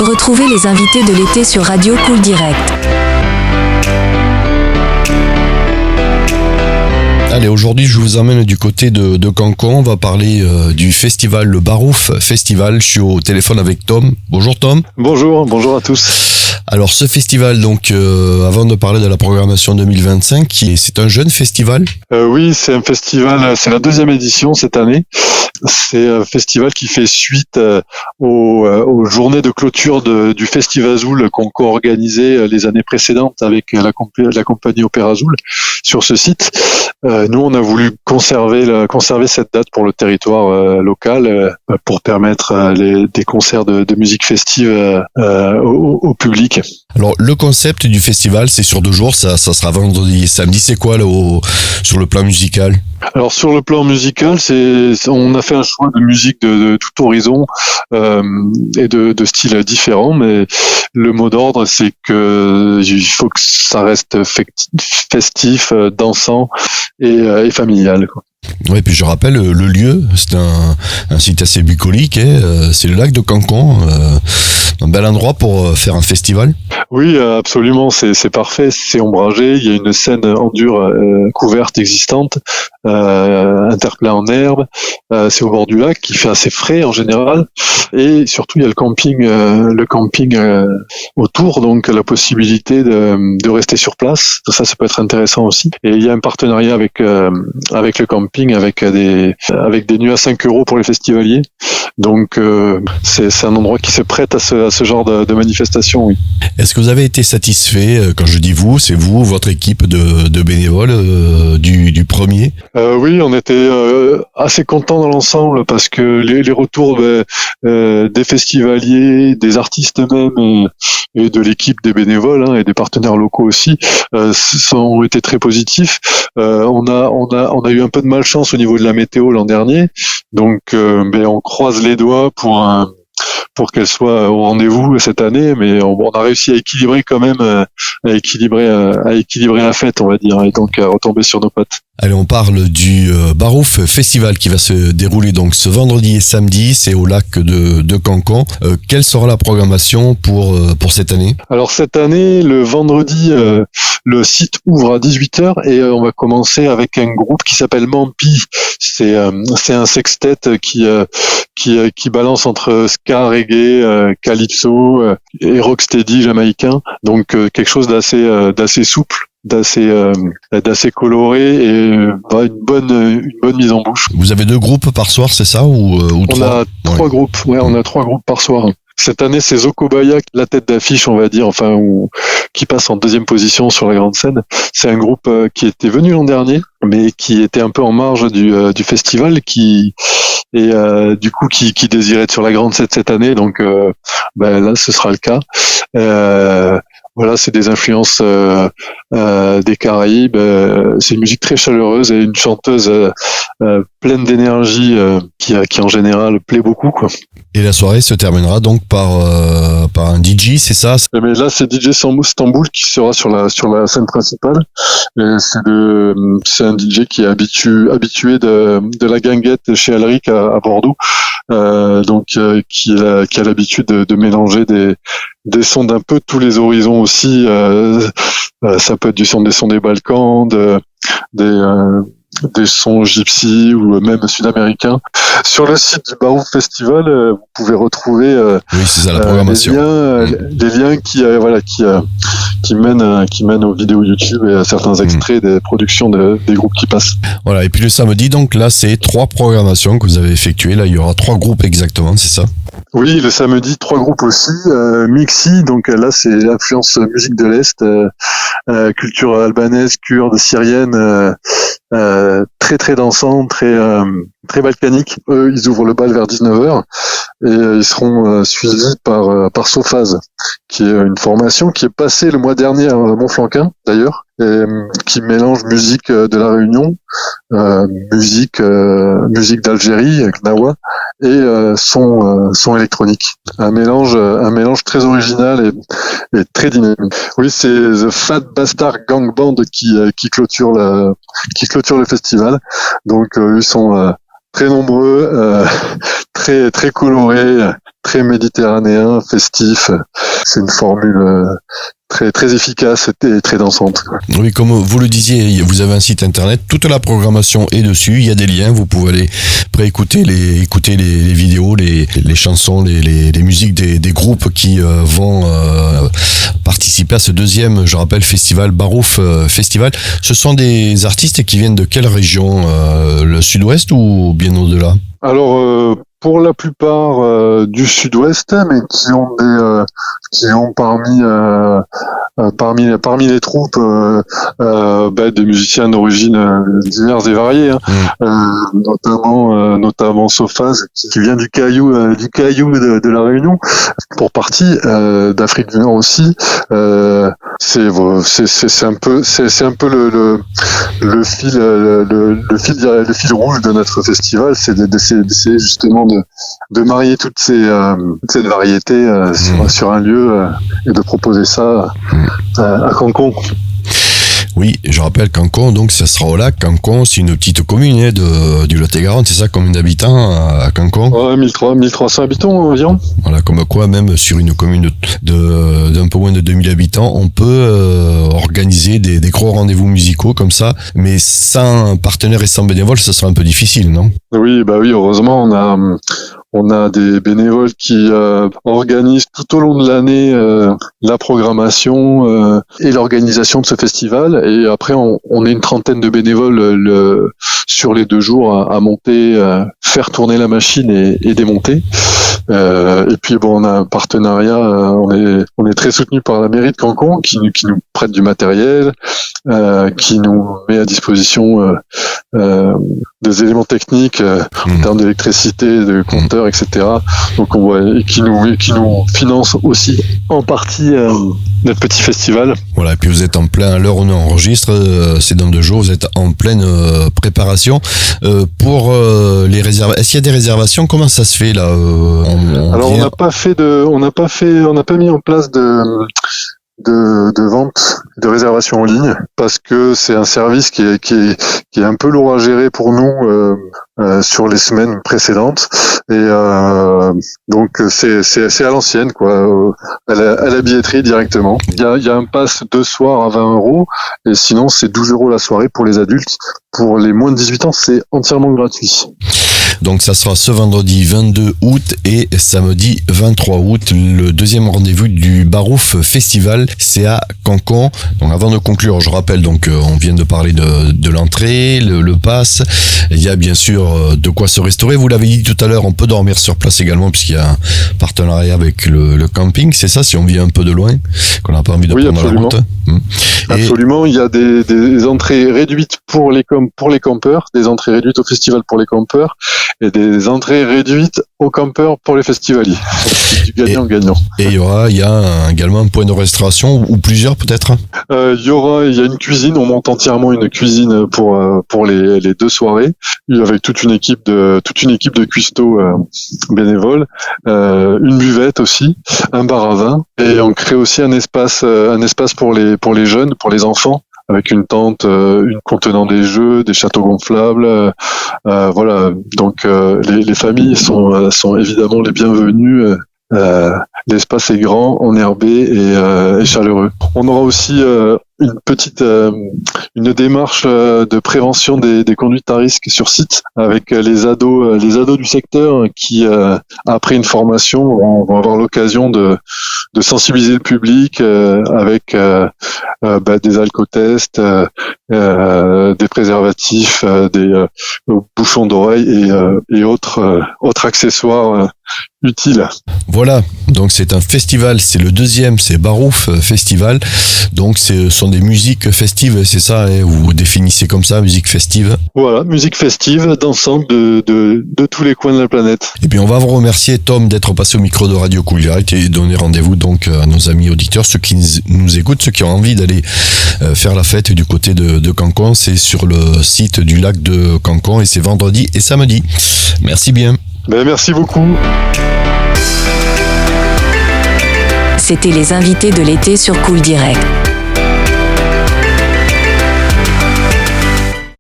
Retrouvez les invités de l'été sur Radio Cool Direct. Allez, aujourd'hui je vous emmène du côté de Cancon. On va parler du festival, le Barouf Festival. Je suis au téléphone avec Tom. Bonjour Tom. Bonjour à tous. Alors ce festival, donc avant de parler de la programmation 2025, c'est un jeune festival. Oui, c'est un festival, c'est la deuxième édition cette année. C'est un festival qui fait suite aux journées de clôture du Festival Azul qu'on co-organisait les années précédentes avec la compagnie Opéra Azul sur ce site. Nous, on a voulu conserver cette date pour le territoire local pour permettre des concerts de musique festive au public. Alors, le concept du festival, c'est sur 2 jours, ça sera vendredi et samedi. C'est quoi là, sur le plan musical ? Alors sur le plan musical, on a fait un choix de musique de tout horizon et de styles différents, mais le mot d'ordre c'est que il faut que ça reste festif, dansant et familial, quoi. Oui, puis je rappelle, le lieu, c'est un site assez bucolique, c'est le lac de Cancon, un bel endroit pour faire un festival. Oui, absolument, c'est parfait, c'est ombragé, il y a une scène en dur couverte existante, interpellée en herbe, c'est au bord du lac qui fait assez frais en général, et surtout il y a le camping autour, donc la possibilité de rester sur place, ça peut être intéressant aussi. Et il y a un partenariat avec le camping, avec des nuits à 5 € pour les festivaliers. Donc c'est un endroit qui se prête à ce genre de manifestation, oui. Est-ce que vous avez été satisfait, quand je dis vous, c'est vous, votre équipe de bénévoles du premier ? Oui, on était assez contents dans l'ensemble parce que les retours des festivaliers, des artistes même et de l'équipe des bénévoles et des partenaires locaux aussi ont été très positifs. On a eu un peu de malchance au niveau de la météo l'an dernier, donc on croise les doigts pour qu'elle soit au rendez-vous cette année, mais on a réussi à équilibrer quand même, à équilibrer la fête, on va dire, et donc à retomber sur nos pattes. Allez, on parle du Barouf Festival qui va se dérouler donc ce vendredi et samedi, c'est au lac de Cancon. Quelle sera la programmation pour cette année ? Alors cette année, le vendredi, le site ouvre à 18h et on va commencer avec un groupe qui s'appelle Mampi. C'est un sextet qui balance entre ska, reggae, calypso et rocksteady jamaïcain. Donc quelque chose d'assez souple, d'assez coloré et une bonne mise en bouche. Vous avez 2 groupes par soir, c'est ça, ou 3 ? On a 3 groupes. Ouais, on a 3 groupes par soir. Cette année, c'est Zokobaya, la tête d'affiche, on va dire, qui passe en 2e position sur la grande scène. C'est un groupe qui était venu l'an dernier, mais qui était un peu en marge du festival, qui désirait être sur la grande scène cette année. Donc, là, ce sera le cas. Voilà, c'est des influences des Caraïbes. C'est une musique très chaleureuse et une chanteuse pleine d'énergie qui en général plaît beaucoup, quoi. Et la soirée se terminera donc par un DJ, c'est ça ? Mais là, c'est DJ Stamboul qui sera sur la scène principale. Et c'est un DJ qui est habitué de la guinguette chez Alric à Bordeaux, qui a l'habitude de mélanger des sons d'un peu tous les horizons aussi. Ça peut être des sons des Balkans, des sons gypsy ou même sud-américains. Sur le site du Barouf Festival, vous pouvez retrouver oui, c'est ça, la programmation. des liens qui mènent aux vidéos YouTube et à certains extraits des productions des groupes qui passent. Voilà, et puis le samedi, donc là, c'est 3 programmations que vous avez effectuées. Là, il y aura 3 groupes exactement, c'est ça ? Oui, le samedi, 3 groupes aussi. Mixi, donc là, c'est l'influence musique de l'Est, culture albanaise, kurde, syrienne, très très dansant, très balkanique. Eux, ils ouvrent le bal vers 19h et ils seront suivis par Sophase, qui est une formation qui est passée le mois dernier à Montflanquin d'ailleurs, et qui mélange musique de la Réunion, musique d'Algérie avec Nawa et son électronique. Un mélange très original et très dynamique. Oui, c'est The Fat Bastard Gang Band qui clôture le festival. Donc ils sont très nombreux, très très colorés, très méditerranéen, festif. C'est une formule très très efficace et très dansante. Oui, comme vous le disiez, vous avez un site internet, toute la programmation est dessus, il y a des liens, vous pouvez aller écouter les vidéos, les chansons, les musiques des groupes qui vont participer à ce deuxième, je rappelle, festival, Barouf Festival. Ce sont des artistes qui viennent de quelle région, le sud-ouest ou bien au-delà? Alors, pour la plupart du sud-ouest, mais qui ont parmi les troupes des musiciens d'origine diverses et variées, notamment Sophaz qui vient du Caillou de la Réunion, pour partie d'Afrique du Nord aussi. C'est un peu le fil rouge de notre festival, c'est d'essayer justement de marier toute cette variété sur un lieu et de proposer ça à Cancon. Oui, je rappelle Cancon, donc ça sera au lac. Cancon, c'est une petite commune du Lot-et-Garonne, c'est ça, combien d'habitants à Cancon? 1300 habitants environ. Voilà, comme quoi, même sur une commune d'un peu moins de 2000 habitants, on peut organiser des gros rendez-vous musicaux comme ça, mais sans partenaires et sans bénévoles, ça sera un peu difficile, non? Oui, heureusement, on a des bénévoles qui organisent tout au long de l'année la programmation et l'organisation de ce festival. Et après, on est une trentaine de bénévoles sur les 2 jours à monter, faire tourner la machine et démonter. Et puis on a un partenariat, on est très soutenu par la mairie de Cancon qui nous prête du matériel, qui nous met à disposition des éléments techniques en termes d'électricité, de compteurs, etc. Donc et qui nous finance aussi en partie notre petit festival. Voilà, et puis vous êtes en plein, à l'heure où on enregistre, c'est dans 2 jours, vous êtes en pleine préparation pour les réservations. Est-ce qu'il y a des réservations? Comment ça se fait là? Alors on n'a pas mis en place de vente, de réservation en ligne, parce que c'est un service qui est un peu lourd à gérer pour nous sur les semaines précédentes, et donc c'est à l'ancienne, quoi, à la billetterie directement. Il y a un pass 2 soirs à 20 €, et sinon c'est 12 € la soirée pour les adultes. Pour les moins de 18 ans, c'est entièrement gratuit. Donc ça sera ce vendredi 22 août et samedi 23 août, le deuxième rendez-vous du Barouf Festival, c'est à Cancon. Donc avant de conclure, je rappelle, donc on vient de parler de l'entrée, le pass, il y a bien sûr de quoi se restaurer. Vous l'avez dit tout à l'heure, on peut dormir sur place également puisqu'il y a un partenariat avec le camping, c'est ça, si on vient un peu de loin, qu'on n'a pas envie de prendre absolument. la route. Absolument, il y a des entrées réduites pour les campeurs, des entrées réduites au festival pour les campeurs, et des entrées réduites aux campeurs pour les festivaliers. C'est du gagnant-gagnant. Et il y a également un point de restauration, ou plusieurs peut-être? Il y a une cuisine, on monte entièrement une cuisine pour les 2 soirées, avec toute une équipe de cuistots bénévoles, une buvette aussi, un bar à vin, et on crée aussi un espace pour les jeunes, pour les enfants, avec une tente contenant des jeux, des châteaux gonflables, voilà. Donc les familles sont évidemment les bienvenues. L'espace est grand, enherbé et chaleureux. On aura aussi une démarche de prévention des conduites à risque sur site, avec les ados du secteur qui, après une formation, vont avoir l'occasion de sensibiliser le public avec des alcotests, des préservatifs, des bouchons d'oreilles et autres accessoires utiles. Voilà, donc c'est un festival, c'est le deuxième, c'est Barouf Festival. Donc ce sont des musiques festives, c'est ça, hein, vous définissez comme ça, musique festive. Voilà, musique festive, dansante de tous les coins de la planète. Et puis on va vous remercier, Tom, d'être passé au micro de Radio Cool Direct et donner rendez-vous donc à nos amis auditeurs, ceux qui nous écoutent, ceux qui ont envie d'aller faire la fête du côté de Cancon. C'est sur le site du lac de Cancon et c'est vendredi et samedi. Merci bien. Merci beaucoup. C'était les invités de l'été sur Cool Direct.